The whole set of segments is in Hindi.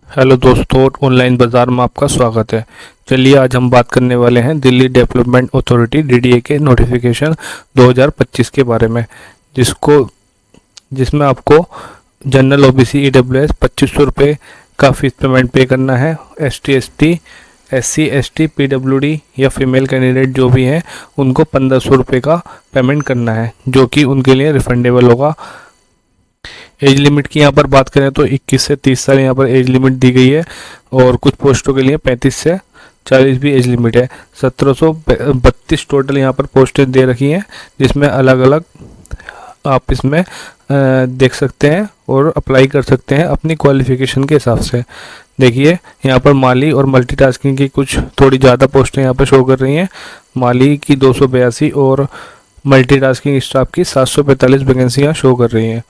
हेलो दोस्तों, ऑनलाइन बाज़ार में आपका स्वागत है। चलिए आज हम बात करने वाले हैं दिल्ली डेवलपमेंट अथॉरिटी डीडीए के नोटिफिकेशन 2025 के बारे में, जिसको जिसमें आपको जनरल ओबीसी ईडब्ल्यूएस 2500 रुपये का फीस पेमेंट पे करना है। ST ST SC ST PWD या फीमेल कैंडिडेट जो भी हैं उनको 1500 रुपये का पेमेंट करना है, जो कि उनके लिए रिफंडेबल होगा। एज लिमिट की यहाँ पर बात करें तो 21 से 30 साल यहाँ पर एज लिमिट दी गई है, और कुछ पोस्टों के लिए 35 से 40 भी एज लिमिट है। 1732 टोटल यहाँ पर पोस्टें दे रखी हैं, जिसमें अलग अलग आप इसमें देख सकते हैं और अप्लाई कर सकते हैं अपनी क्वालिफिकेशन के हिसाब से। देखिए यहाँ पर माली और मल्टीटास्किंग की कुछ थोड़ी ज़्यादा पोस्टें यहाँ पर शो कर रही हैं। माली की 282 और मल्टीटास्किंग स्टाफ की 745 वैकेंसियाँ शो कर रही हैं।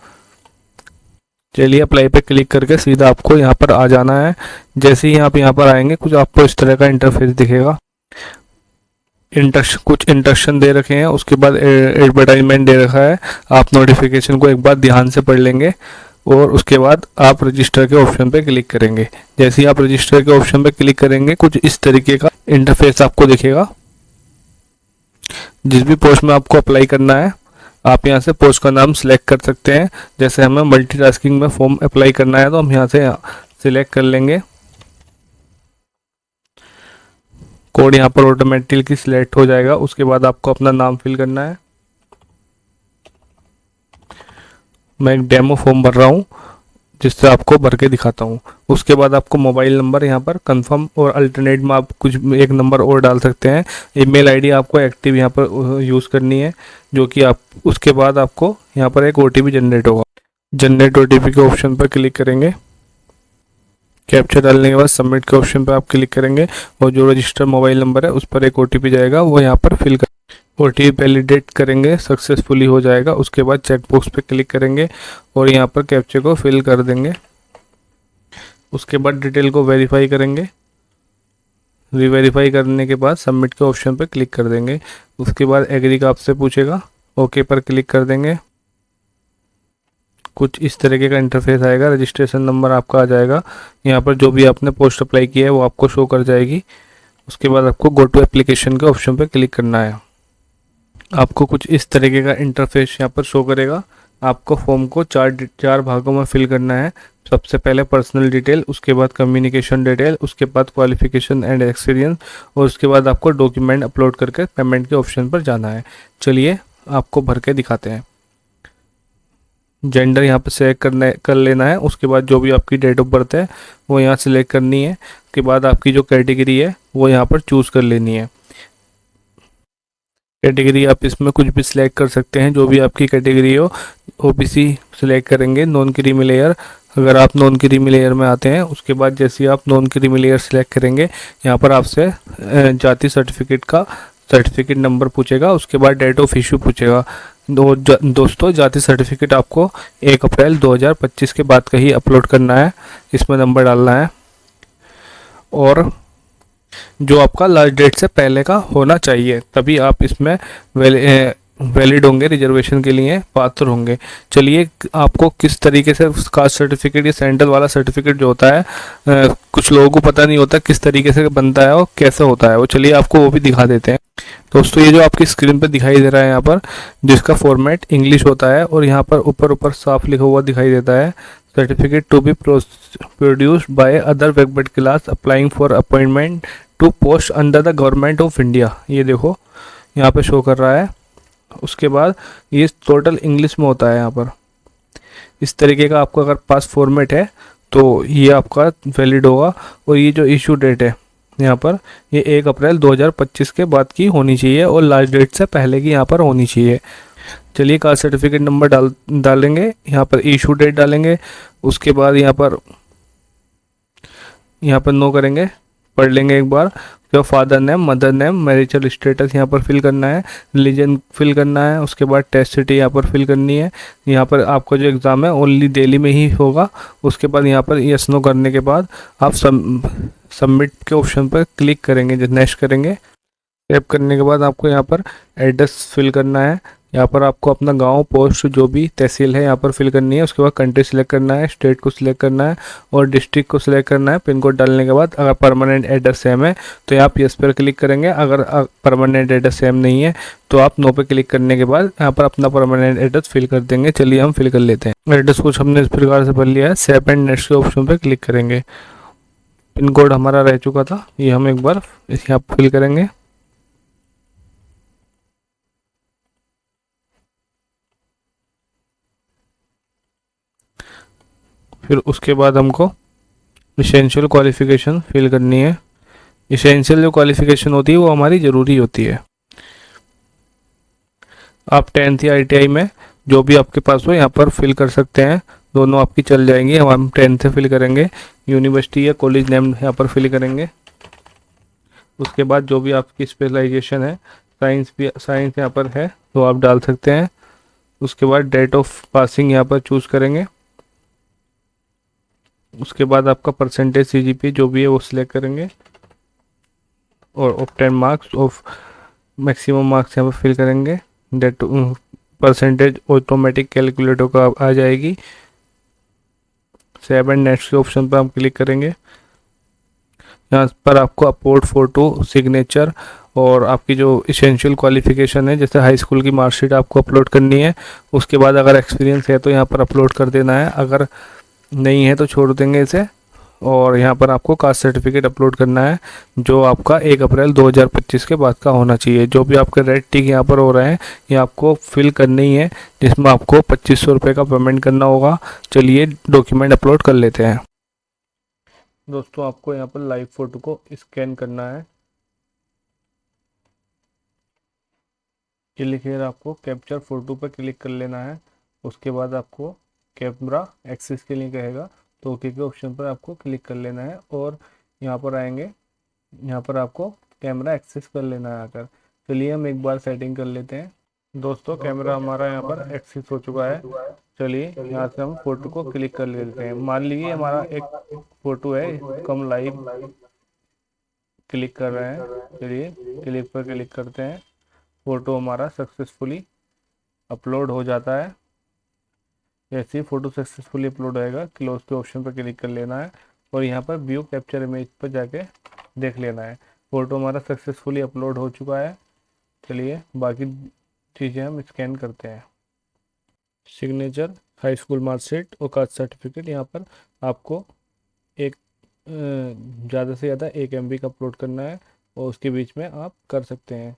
चलिए अप्लाई पे क्लिक करके सीधा आपको यहाँ पर आ जाना है। जैसे ही आप यहाँ पर आएंगे कुछ आपको इस तरह का इंटरफेस दिखेगा। कुछ इंस्ट्रक्शन दे रखे हैं, उसके बाद एडवर्टाइजमेंट दे रखा है। आप नोटिफिकेशन को एक बार ध्यान से पढ़ लेंगे और उसके बाद आप रजिस्टर के ऑप्शन पे क्लिक करेंगे। जैसे ही आप रजिस्टर के ऑप्शन पे क्लिक करेंगे कुछ इस तरीके का इंटरफेस आपको दिखेगा। जिस भी पोस्ट में आपको अप्लाई करना है आप यहाँ से पोस्ट का नाम सिलेक्ट कर सकते हैं। जैसे हमें मल्टीटास्किंग में फॉर्म अप्लाई करना है तो हम यहाँ से सिलेक्ट कर लेंगे। कोड यहाँ पर ऑटोमेटिकली सिलेक्ट हो जाएगा। उसके बाद आपको अपना नाम फिल करना है। मैं एक डेमो फॉर्म भर रहा हूँ जिससे आपको भर के दिखाता हूँ। उसके बाद आपको मोबाइल नंबर यहाँ पर कंफर्म और अल्टरनेट में आप कुछ एक नंबर और डाल सकते हैं। ईमेल आईडी आपको एक्टिव यहाँ पर यूज़ करनी है, जो कि आप उसके बाद आपको यहाँ पर एक ओटीपी जनरेट होगा। जनरेट ओटीपी के ऑप्शन पर क्लिक करेंगे। कैप्चर डालने के बाद सबमिट के ऑप्शन पर आप क्लिक करेंगे और जो रजिस्टर मोबाइल नंबर है उस पर एक ओटीपी जाएगा, वो यहाँ पर फिल कर ओटीपी वैलिडेट करेंगे, सक्सेसफुली हो जाएगा। उसके बाद चेकबॉक्स पे क्लिक करेंगे और यहाँ पर कैप्चर को फिल कर देंगे। उसके बाद डिटेल को वेरीफाई करेंगे। रीवेरीफाई करने के बाद सबमिट के ऑप्शन पे क्लिक कर देंगे। उसके बाद एग्री का आपसे पूछेगा, ओके पर क्लिक कर देंगे। कुछ इस तरीके का इंटरफेस आएगा। रजिस्ट्रेशन नंबर आपका आ जाएगा। यहाँ पर जो भी आपने पोस्ट अप्लाई किया है वो आपको शो कर जाएगी। उसके बाद आपको गो टू एप्लीकेशन के ऑप्शन पे क्लिक करना है। आपको कुछ इस तरीके का इंटरफेस यहाँ पर शो करेगा। आपको फॉर्म को चार भागों में फिल करना है। सबसे पहले पर्सनल डिटेल, उसके बाद कम्युनिकेशन डिटेल, उसके बाद क्वालिफिकेशन एंड एक्सपीरियंस, और उसके बाद आपको डॉक्यूमेंट अपलोड करके पेमेंट के ऑप्शन पर जाना है। चलिए आपको भर के दिखाते हैं। जेंडर यहाँ पर सेलेक्ट कर लेना है। उसके बाद जो भी आपकी डेट ऑफ बर्थ है वो यहाँ सिलेक्ट करनी है। उसके बाद आपकी जो कैटेगरी है वो यहाँ पर चूज़ कर लेनी है। कैटेगरी आप इसमें कुछ भी सिलेक्ट कर सकते हैं, जो भी आपकी कैटेगरी हो। ओबीसी सिलेक्ट करेंगे, नॉन क्रीमी लेयर अगर आप नॉन क्रीमी लेयर में आते हैं। उसके बाद जैसे ही आप नॉन क्रीमी लेयर सिलेक्ट करेंगे यहाँ पर आपसे जाति सर्टिफिकेट का सर्टिफिकेट नंबर पूछेगा। उसके बाद डेट ऑफ इशू पूछेगा। दोस्तों जाति सर्टिफिकेट आपको 1 अप्रैल 2025 के बाद का ही अपलोड करना है। इसमें नंबर डालना है और जो आपका लास्ट डेट से पहले का होना चाहिए, तभी आप इसमें वैलिड होंगे, रिजर्वेशन के लिए पात्र होंगे। चलिए आपको किस तरीके से कास्ट सर्टिफिकेट या सेंट्रल वाला सर्टिफिकेट जो होता है कुछ लोगों को पता नहीं होता किस तरीके से बनता है और कैसे होता है वो। चलिए आपको वो भी दिखा देते हैं। दोस्तों ये जो आपकी स्क्रीन पर दिखाई दे रहा है यहाँ पर, जिसका फॉर्मेट इंग्लिश होता है और यहाँ पर ऊपर साफ लिखा हुआ दिखाई देता है, certificate to be produced by other backward class applying for appointment to post under the government of India. ये देखो यहाँ पे शो कर रहा है। उसके बाद ये टोटल इंग्लिश में होता है। यहाँ पर इस तरीके का आपका अगर पास फॉर्मेट है तो ये आपका वैलिड होगा। और ये जो इशू डेट है यहाँ पर, ये 1 अप्रैल 2025 के बाद की होनी चाहिए और लास्ट डेट से पहले की यहाँ पर होनी चाहिए। चलिए कास्ट सर्टिफिकेट नंबर डालेंगे, यहाँ पर इशू डेट डालेंगे। उसके बाद यहाँ पर नो करेंगे, पढ़ लेंगे एक बार। तो father name, mother name, marital status यहाँ पर फिल करना है, रिलीजन फिल करना है। उसके बाद टेस्ट सिटी यहाँ पर फिल करनी है। यहाँ पर आपका जो एग्ज़ाम है ओनली दिल्ली में ही होगा। उसके बाद यहाँ पर यस नो करने के बाद आप सबमिट के ऑप्शन पर क्लिक करेंगे, नेक्स्ट करेंगे। सेव करने के बाद आपको यहाँ पर एड्रेस फिल करना है। यहाँ पर आपको अपना गांव, पोस्ट, जो भी तहसील है यहाँ पर फिल करनी है। उसके बाद कंट्री सिलेक्ट करना है, स्टेट को सिलेक्ट करना है और डिस्ट्रिक्ट को सिलेक्ट करना है। पिन कोड डालने के बाद अगर परमानेंट एड्रेस सेम है तो यहाँ आप यस पर क्लिक करेंगे। अगर परमानेंट एड्रेस सेम नहीं है तो आप नो पे क्लिक करने के बाद यहाँ पर अपना परमानेंट एड्रेस फिल कर देंगे। चलिए हम फिल कर लेते हैं। एड्रेस कुछ हमने इस प्रकार से भर लिया है। सेव एंड नेक्स्ट के ऑप्शन पर क्लिक करेंगे। पिन कोड हमारा रह चुका था, ये हम एक बार इसे आप फिल करेंगे। फिर उसके बाद हमको इसेंशियल क्वालिफ़िकेशन फिल करनी है। इसेंशियल जो क्वालिफ़िकेशन होती है वो हमारी ज़रूरी होती है। आप 10th या ITI में जो भी आपके पास हो यहाँ पर फिल कर सकते हैं, दोनों आपकी चल जाएंगी। हम 10th से फिल करेंगे, यूनिवर्सिटी या कॉलेज नेम यहाँ पर फिल करेंगे। उसके बाद जो भी आपकी स्पेशलाइजेशन है, साइंस भी, साइंस यहाँ पर है तो आप डाल सकते हैं। उसके बाद डेट ऑफ पासिंग यहाँ पर चूज़ करेंगे। उसके बाद आपका परसेंटेज CGPA जो भी है वो सिलेक्ट करेंगे और obtain marks of maximum marks यहाँ पर फिल करेंगे। डेट परसेंटेज ऑटोमेटिक कैलकुलेटर का आ जाएगी। सेव एंड नेक्स्ट के ऑप्शन पर हम क्लिक करेंगे। यहाँ पर आपको अपलोड फ़ोटो, सिग्नेचर और आपकी जो इसेंशियल क्वालिफ़िकेशन है, जैसे हाई स्कूल की मार्कशीट आपको अपलोड करनी है। उसके बाद अगर एक्सपीरियंस है तो यहाँ पर अपलोड कर देना है, अगर नहीं है तो छोड़ देंगे इसे। और यहाँ पर आपको कास्ट सर्टिफिकेट अपलोड करना है जो आपका 1 अप्रैल 2025 के बाद का होना चाहिए। जो भी आपके रेड टिक यहाँ पर हो रहे हैं ये आपको फिल करने ही है, जिसमें आपको 2500 रुपये का पेमेंट करना होगा। चलिए डॉक्यूमेंट अपलोड कर लेते हैं। दोस्तों आपको यहाँ पर लाइव फ़ोटो को स्कैन करना है। ये लिखिए, आपको कैप्चर फ़ोटो पर क्लिक कर लेना है। उसके बाद आपको कैमरा एक्सेस के लिए कहेगा तो ओके के ऑप्शन पर आपको क्लिक कर लेना है और यहाँ पर आएंगे। यहाँ पर आपको कैमरा एक्सेस कर लेना है आकर। चलिए हम एक बार सेटिंग कर लेते हैं। दोस्तों कैमरा हमारा यहाँ पर एक्सेस हो चुका है। चलिए यहाँ से हम फ़ोटो को क्लिक कर लेते हैं। मान लीजिए हमारा एक फ़ोटो है, इसको हम लाइव क्लिक कर रहे हैं। चलिए क्लिक पर क्लिक करते हैं। फ़ोटो हमारा सक्सेसफुली अपलोड हो जाता है। जैसे ही फ़ोटो सक्सेसफुली अपलोड होएगा क्लोज के ऑप्शन पर क्लिक कर लेना है और यहाँ पर व्यू कैप्चर इमेज पर जाके देख लेना है। फ़ोटो हमारा सक्सेसफुली अपलोड हो चुका है। चलिए बाकी चीज़ें हम स्कैन करते हैं। सिग्नेचर, हाई स्कूल मार्कशीट और कास्ट सर्टिफिकेट यहाँ पर आपको एक ज़्यादा से ज़्यादा 1 MB का अपलोड करना है और उसके बीच में आप कर सकते हैं।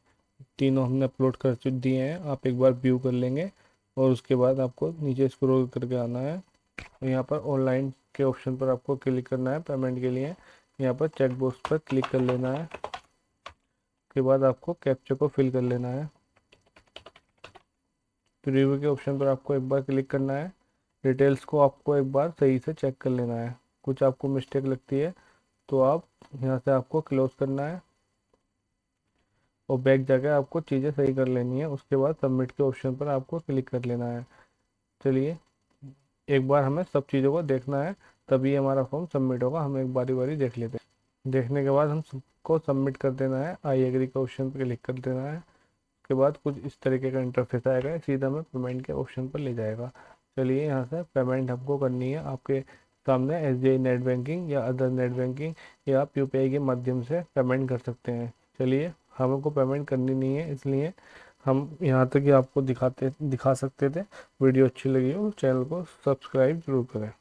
तीनों हमने अपलोड कर दिए हैं। आप एक बार व्यू कर लेंगे और उसके बाद आपको नीचे स्क्रॉल करके आना है। यहाँ पर ऑनलाइन के ऑप्शन पर आपको क्लिक करना है पेमेंट के लिए। यहाँ पर चेक बॉक्स पर क्लिक कर लेना है। उसके बाद आपको कैप्चा को फिल कर लेना है। प्रीव्यू के ऑप्शन पर आपको एक बार क्लिक करना है। डिटेल्स को आपको एक बार सही से चेक कर लेना है। कुछ आपको मिस्टेक लगती है तो आप यहाँ से आपको क्लोज करना है और बैक जाकर आपको चीज़ें सही कर लेनी है। उसके बाद सबमिट के ऑप्शन पर आपको क्लिक कर लेना है। चलिए एक बार हमें सब चीज़ों को देखना है तभी हमारा फॉर्म सबमिट होगा। हम एक बारी बारी देख लेते हैं। देखने के बाद हम सबको सबमिट कर देना है। आई एग्री के ऑप्शन पर क्लिक कर देना है। उसके बाद कुछ इस तरीके का इंटरफेस आएगा, सीधा हमें पेमेंट के ऑप्शन पर ले जाएगा। चलिए यहाँ से पेमेंट हमको करनी है। आपके सामने SBI नेट बैंकिंग या अदर नेट बैंकिंग या आप UPI के माध्यम से पेमेंट कर सकते हैं। चलिए हमको पेमेंट करनी नहीं है, इसलिए हम यहाँ तक ही आपको दिखा सकते थे। वीडियो अच्छी लगी हो चैनल को सब्सक्राइब जरूर करें।